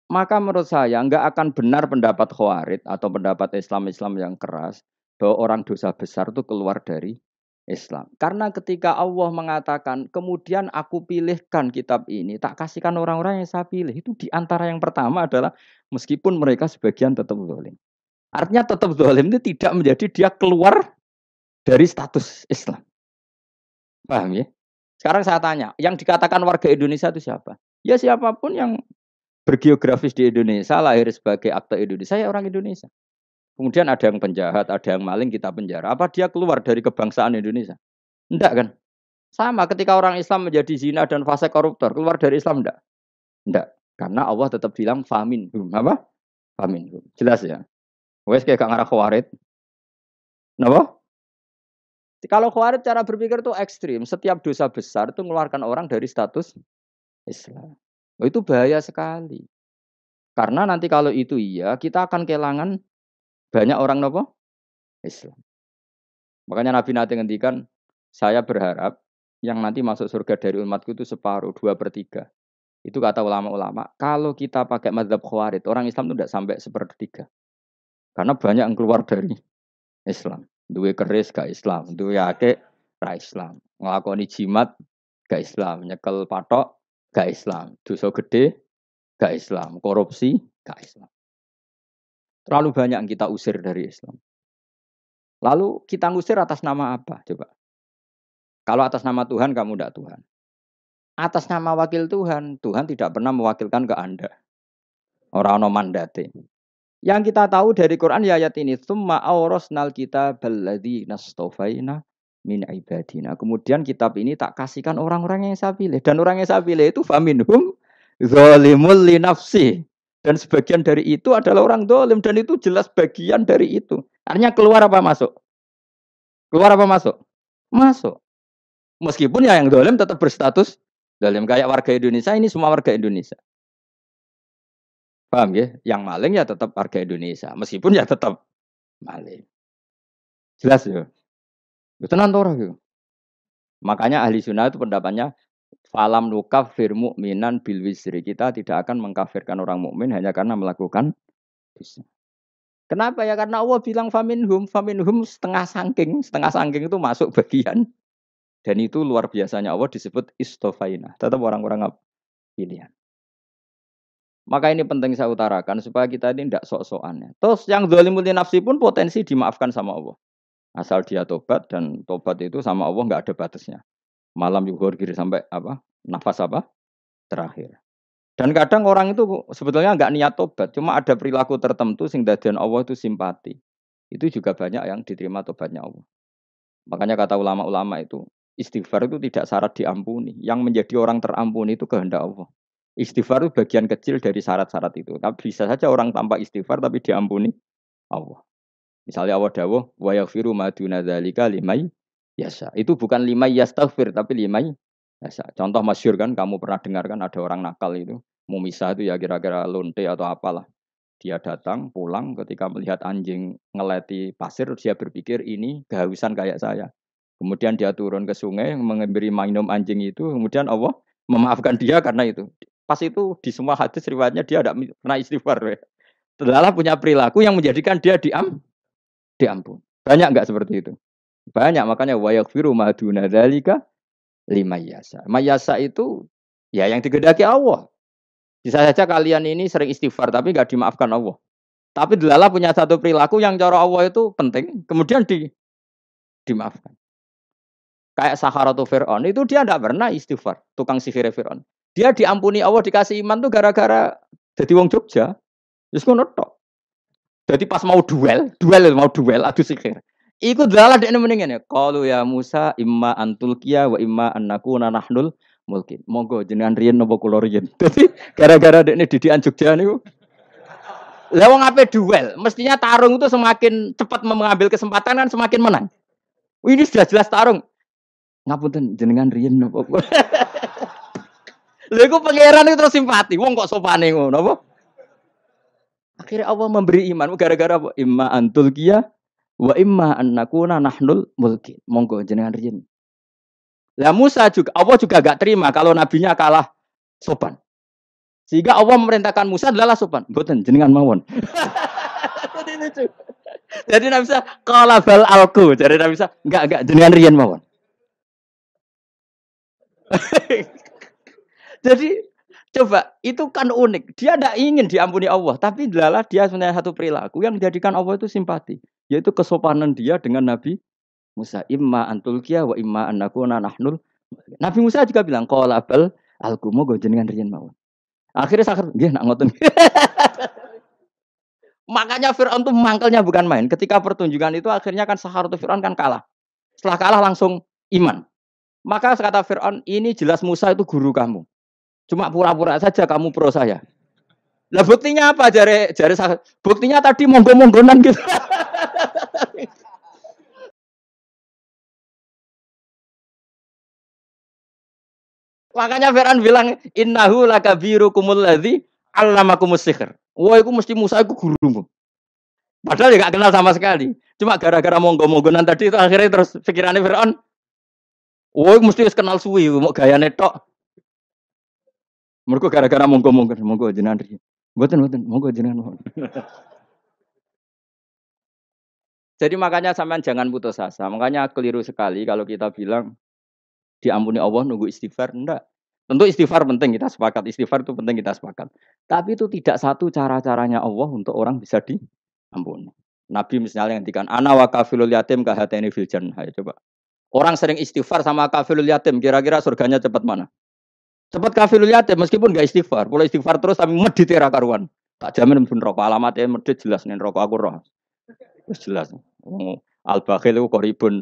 Maka menurut saya nggak akan benar pendapat Khawarij atau pendapat Islam-Islam yang keras bahwa orang dosa besar itu keluar dari Islam. Karena ketika Allah mengatakan, kemudian aku pilihkan kitab ini, tak kasihkan orang-orang yang saya pilih. Itu diantara yang pertama adalah meskipun mereka sebagian tetap zalim. Artinya tetap zalim itu tidak menjadi dia keluar dari status Islam. Paham ya? Sekarang saya tanya, yang dikatakan warga Indonesia itu siapa? Ya siapapun yang bergeografis di Indonesia, lahir sebagai akte Indonesia, ya orang Indonesia. Kemudian ada yang penjahat, ada yang maling, kita penjara. Apa dia keluar dari kebangsaan Indonesia? Enggak kan? Sama ketika orang Islam menjadi zina dan fase koruptor, keluar dari Islam enggak? Enggak. Karena Allah tetap bilang famin. Apa? Famin. Jelas ya? Wes kayak gak ngarah Khawarij. Kenapa? Kalau Khawarij cara berpikir itu ekstrim. Setiap dosa besar itu mengeluarkan orang dari status Islam. Oh, itu bahaya sekali. Karena nanti kalau itu iya, kita akan kehilangan banyak orang nopo Islam. Makanya Nabi nanti ngendikan, saya berharap yang nanti masuk surga dari umatku itu separuh, 2/3. Itu kata ulama-ulama. Kalau kita pakai mazhab Khawarij, orang Islam itu tidak sampai 1/3. Karena banyak yang keluar dari Islam. Duwe keris gak Islam, duwe akeh ra Islam. Nglakoni jimat gak Islam, nyekel patok gak Islam, dosa gede gak Islam, korupsi gak Islam. Terlalu banyak yang kita usir dari Islam. Lalu kita ngusir atas nama apa? Coba. Kalau atas nama Tuhan kamu tidak Tuhan. Atas nama wakil Tuhan, Tuhan tidak pernah mewakilkan ke Anda. Orang-orang mandate. Yang kita tahu dari Quran ya ayat ini, tsumma awrasnal kitabal ladzina nastofaina min ibadina. Kemudian kitab ini tak kasihkan orang-orang yang saya pilih, dan orang yang saya pilih itu faminhum zalimul li nafsi. Dan sebagian dari itu adalah orang zalim, dan itu jelas bagian dari itu. Artinya keluar apa masuk? Keluar apa masuk? Masuk. Meskipun ya yang zalim tetap berstatus zalim, kayak warga Indonesia, ini semua warga Indonesia. Paham ya? Yang maling ya tetap warga Indonesia, meskipun ya tetap maling. Jelas ya? Tenan ora gitu. Makanya ahli sunnah itu pendapatnya falam nukafir mu'minan bil wisri. Kita tidak akan mengkafirkan orang mukmin hanya karena melakukan dosa. Kenapa ya? Karena Allah bilang faminhum setengah sangking itu masuk bagian. Dan itu luar biasanya Allah disebut istofaina. Tetap orang-orang pilihan. Maka ini penting saya utarakan supaya kita ini tidak sok-sokan. Terus yang zalimul nafsi pun potensi dimaafkan sama Allah. Asal dia tobat, dan tobat itu sama Allah nggak ada batasnya. Malam yuhur kiri sampai apa? Nafas apa? Terakhir. Dan kadang orang itu sebetulnya nggak niat tobat, cuma ada perilaku tertentu sehingga dadian Allah itu simpati. Itu juga banyak yang diterima tobatnya Allah. Makanya kata ulama-ulama itu, istighfar itu tidak syarat diampuni. Yang menjadi orang terampuni itu kehendak Allah. Istighfar itu bagian kecil dari syarat-syarat itu. Tapi bisa saja orang tanpa istighfar tapi diampuni Allah. Misalnya Allah dawuh wa yaghfiru ma duna dzalika limay yasha. Itu bukan limay yastaghfir tapi limay yasha. Contoh masyhur kan, kamu pernah dengar kan, ada orang nakal itu mau misah itu ya kira-kira lonte atau apalah. Dia datang pulang ketika melihat anjing ngeleti pasir, dia berpikir ini kehausan kayak saya. Kemudian dia turun ke sungai memberi minum anjing itu, kemudian Allah memaafkan dia karena itu. Pas itu di semua hadis riwayatnya dia tidak pernah istighfar. Telah punya perilaku yang menjadikan dia diampun. Banyak enggak seperti itu? Banyak, makanya wa yaghfiru ma duna dzalika limayasa. Mayasa itu ya yang digedaki Allah. Bisa saja kalian ini sering istighfar tapi enggak dimaafkan Allah. Tapi delala punya satu perilaku yang cara Allah itu penting, kemudian dimaafkan. Kayak Saharatu Fir'aun itu dia enggak pernah istighfar, tukang sihir Fir'aun. Dia diampuni Allah, dikasih iman tuh gara-gara jadi wong Jogja. Wis ngono tok. Jadi pas mau duel adu sihir. Iku delala dekne mending ngene. Qalu ya Musa imma antulqiya wa imma annakuna nahnul mulkin. Monggo jenengan riyen napa kula riyen. Dadi gara-gara dekne didikan Jogja niku. Lah wong ape duel, mestinya tarung itu semakin cepat mengambil kesempatan kan semakin menang. Ini sudah jelas tarung. Ngapunten jenengan riyen napa. Lha iku pangeran itu terus simpati. Wong kok sopane ngono apa? Akhirnya Allah memberi iman gara-gara apa? Imma antulqiya wa imma annakuna nahnul mulkin. Monggo jenengan riyen. Lah Musa juga Allah juga gak terima kalau nabinya kalah sopan. Sehingga Allah memerintahkan Musa adalah sopan. Mboten jenengan mawon. Jadi lucu. Jadi Nabi Musa qala bal alku. Jadi Nabi Musa enggak jenengan riyen mawon. Jadi coba itu kan unik. Dia tidak ingin diampuni Allah, tapi adalah dia sebenarnya satu perilaku yang menjadikan Allah itu simpati, yaitu kesopanan dia dengan Nabi Musa. Imma antulkiya wa imma annakuna nahnul. Nabi Musa juga bilang qala bal alku moga jenengan riyen mawon. Akhirnya sakit, nggih nak ngoten. Makanya Fir'aun tuh mangkelnya bukan main. Ketika pertunjukan itu akhirnya kan Saharatu Fir'aun kan kalah. Setelah kalah langsung iman. Maka kata Fir'aun, ini jelas Musa itu guru kamu. Cuma pura-pura saja kamu pro saya. Lah buktinya apa jare buktinya tadi monggo-monggonan gitu. Makanya Fir'aun bilang innahu lakabirukumul ladzi 'allamakumus sihr. Wah, itu mesti Musa itu gurumu. Padahal ya gak kenal sama sekali. Cuma gara-gara monggo-monggonan tadi itu akhirnya terus pikirannya Fir'aun, wah mesti kenal suwi, mau gayane tok. Mergo gara-gara monggo-monggo, monggo jenengan iki. Mboten, monggo jenengan. Jadi makanya sampean jangan putus asa. Makanya keliru sekali kalau kita bilang diampuni Allah nunggu istighfar. Enggak. Tentu istighfar penting, kita sepakat. Istighfar itu penting, kita sepakat. Tapi itu tidak satu cara-caranya Allah untuk orang bisa diampuni. Nabi misalnya ngendikan ana wa kafilul yatim kahateni fil jannah. Ayo coba. Orang sering istighfar sama kafilul yatim, kira-kira surganya cepat mana? Cepat kafilul yatim meskipun enggak istighfar. Kalau istighfar terus tapi medit era karuan. Tak jamin pun rokok alamatnya medit jelas nih rokok aku roh. Jelas. Al-bakhil itu koribun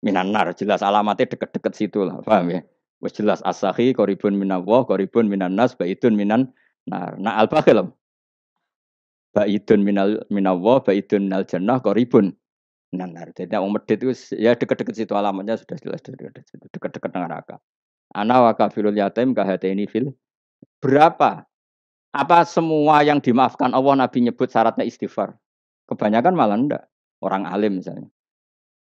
minanar. Jelas alamatnya deket-deket situ lah. Paham ya? Wes jelas as-sakhi koribun minallah, koribun minannas, baidun minan nar. Nah al-bakhil baidun minallah, baidun minal jannah, koribun minan nar. Jadi yang medit itu ya deket-deket situ alamatnya sudah jelas deket-deket neraka. Ana wa kafilul yatim kahataini fil. Berapa? Apa semua yang dimaafkan Allah Nabi nyebut syaratnya istighfar? Kebanyakan malah enggak. Orang alim misalnya.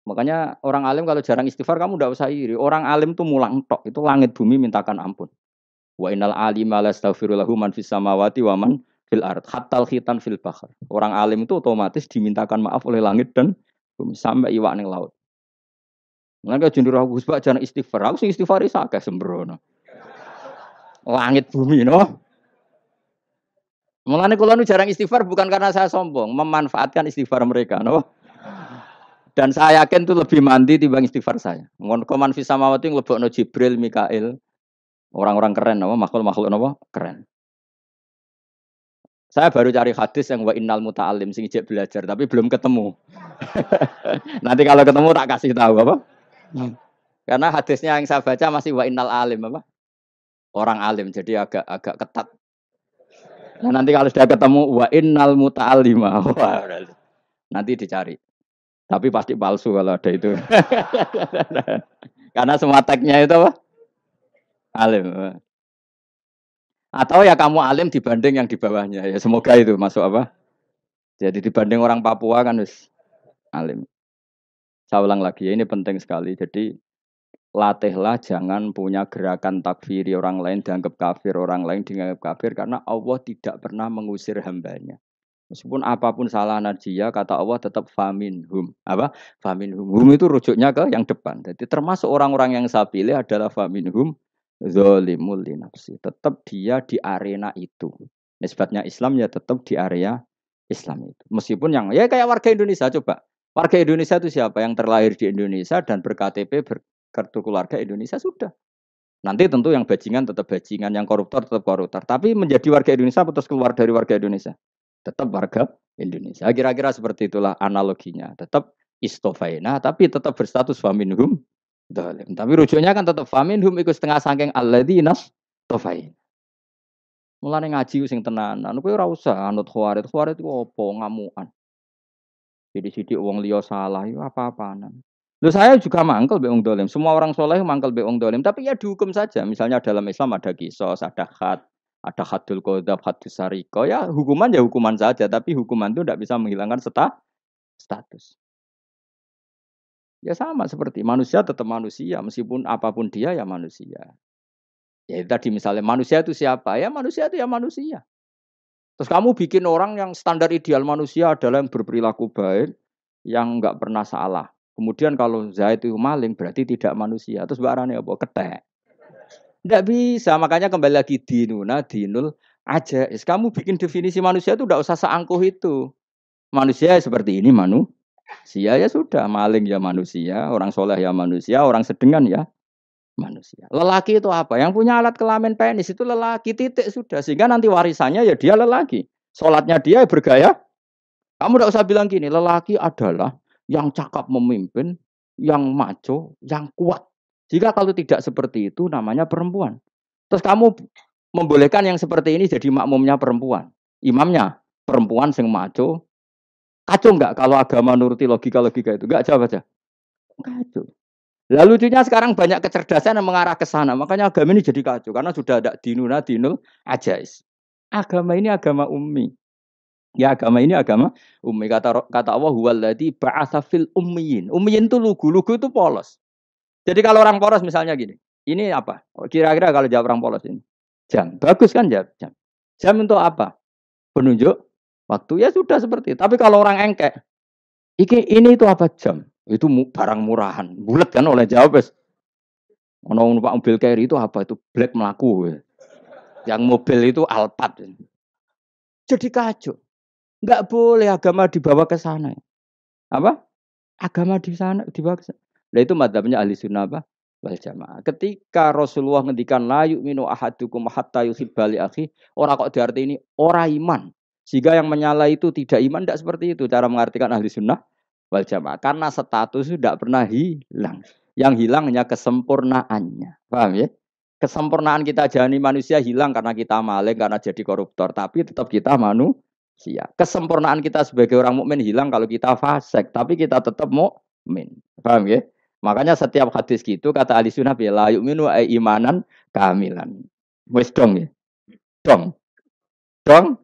Makanya orang alim kalau jarang istighfar kamu enggak usah iri. Orang alim tuh mulang tok. Itu langit bumi mintakan ampun. Wa innal alima lastaghfiru lahu man fis samawati wa man fil ard. Hatta khitan fil bahr. Orang alim itu otomatis dimintakan maaf oleh langit dan bumi sampai iwak ning laut. Mulane jendur aku sebab jarang istighfar. Aku sing istighfar isa akeh sembrono. Langit bumi no. Mulane kula nu jarang istighfar bukan karena saya sombong, memanfaatkan istighfar mereka, no? Dan saya yakin itu lebih mandi timbang istighfar saya. Ngon koman fi samawati nglebokno Jibril, Mikail, orang-orang keren, no? Makhluk-makhluk no? Keren. Saya baru cari hadis yang wa innal muta'allim sing ijek belajar tapi belum ketemu. Nanti kalau ketemu tak kasih tahu apa? Karena hadisnya yang saya baca masih wa innal alim apa? Orang alim jadi agak ketat. Nah, nanti kalau sudah ketemu wa innal muta'allima. Nanti dicari. Tapi pasti palsu kalau ada itu. Karena semua tagnya itu apa? Alim. Atau ya kamu alim dibanding yang di bawahnya. Ya semoga itu masuk apa? Jadi dibanding orang Papua kan harus alim. Saya ulang lagi ya, ini penting sekali. Jadi latihlah jangan punya gerakan takfiri orang lain dianggap kafir, orang lain dianggap kafir karena Allah tidak pernah mengusir hambanya. Meskipun apapun salah najiyah, kata Allah tetap faminhum. Apa? Faminhum. Hum itu rujuknya ke yang depan. Jadi termasuk orang-orang yang saya pilih adalah faminhum zolimul linafsi. Tetap dia di arena itu. Nisbatnya Islam ya tetap di area Islam itu. Meskipun yang ya kayak warga Indonesia coba. Warga Indonesia itu siapa? Yang terlahir di Indonesia dan berKTP berkartu keluarga Indonesia sudah. Nanti tentu yang bajingan tetap bajingan, yang koruptor tetap koruptor. Tapi menjadi warga Indonesia atau keluar dari warga Indonesia? Tetap warga Indonesia. Kira-kira seperti itulah analoginya. Tetap istofaina, tapi tetap berstatus faminhum dhalim. Tapi rujuknya kan tetap faminhum ikut setengah sangking alladzina tofain. Mulane ngaji sing tenanan. Kowe ora usah anut khawarit. Khawarit itu apa? Ngamukan. Jadi sidik wong liya salah itu apa-apaan. Loh saya juga mangkel be wong dolim. Semua orang soleh mangkel be wong dolim. Tapi ya dihukum saja. Misalnya dalam Islam ada kisos, ada khat. Ada hadul qadzaf, hadus sariko, ya hukuman saja, tapi hukuman itu tidak bisa menghilangkan status. Ya sama seperti manusia tetap manusia, meskipun apapun dia ya manusia. Ya tadi misalnya manusia itu siapa? Ya manusia itu ya manusia. Terus kamu bikin orang yang standar ideal manusia adalah yang berperilaku baik, yang nggak pernah salah. Kemudian kalau Zaid itu maling berarti tidak manusia. Terus barangnya apa? Ketek. Tidak bisa. Makanya kembali lagi dinul aja. Kamu bikin definisi manusia itu tidak usah seangkuh itu. Manusia seperti ini manusia ya sudah. Maling ya manusia, orang soleh ya manusia, orang sedengan ya manusia. Lelaki itu apa? Yang punya alat kelamin penis itu lelaki, titik sudah. Sehingga nanti warisannya ya dia lelaki. Sholatnya dia bergaya. Kamu tidak usah bilang gini, lelaki adalah yang cakap memimpin, yang maco, yang kuat. Jika kalau tidak seperti itu namanya perempuan. Terus kamu membolehkan yang seperti ini jadi makmumnya perempuan. Imamnya perempuan sing maco. Kacau enggak kalau agama nuruti logika-logika itu? Enggak, jawab aja. Kacau. Lalu lucunya sekarang banyak kecerdasan yang mengarah ke sana. Makanya agama ini jadi kacau. Karena sudah ada dinul ajais. Agama ini agama ummi. Ya agama ini agama ummi. Kata Allah, huwaladzi ba'atsa fil ummiyin. Ummiyin itu lugu itu polos. Jadi kalau orang polos misalnya gini. Ini apa? Kira-kira kalau jawab orang polos ini. Jam. Bagus kan jam? Jam. Jam untuk apa? Penunjuk waktu. Ya sudah seperti itu. Tapi kalau orang engkek. Ini itu apa jam? Itu barang murahan. Bulat kan oleh jawab. Ono numpak mobil carry itu apa? Itu black melaku. Yang mobil itu Alphard. Jadi kacau. Enggak boleh agama dibawa ke sana. Apa? Agama di sana dibawa ke sana. Nah itu madzhabnya ahli sunnah apa? Wal jamaah. Ketika Rasulullah ngendikan la yu'minu ahadukum hatta yuhibba li akhi, ora kok diarti ini ora iman. Sehingga yang menyala itu tidak iman, tidak seperti itu cara mengartikan ahli sunnah wal jamaah. Karena status itu tidak pernah hilang. Yang hilang hanya kesempurnaannya. Paham ya? Kesempurnaan kita jadi manusia hilang karena kita maling, karena jadi koruptor. Tapi tetap kita manusia. Kesempurnaan kita sebagai orang mukmin hilang kalau kita fasik. Tapi kita tetap mukmin. Paham ya? Makanya setiap hadis gitu kata ahli sunnah la yu'minu imanan kamilan. Wis dong ya. Dong. Dong.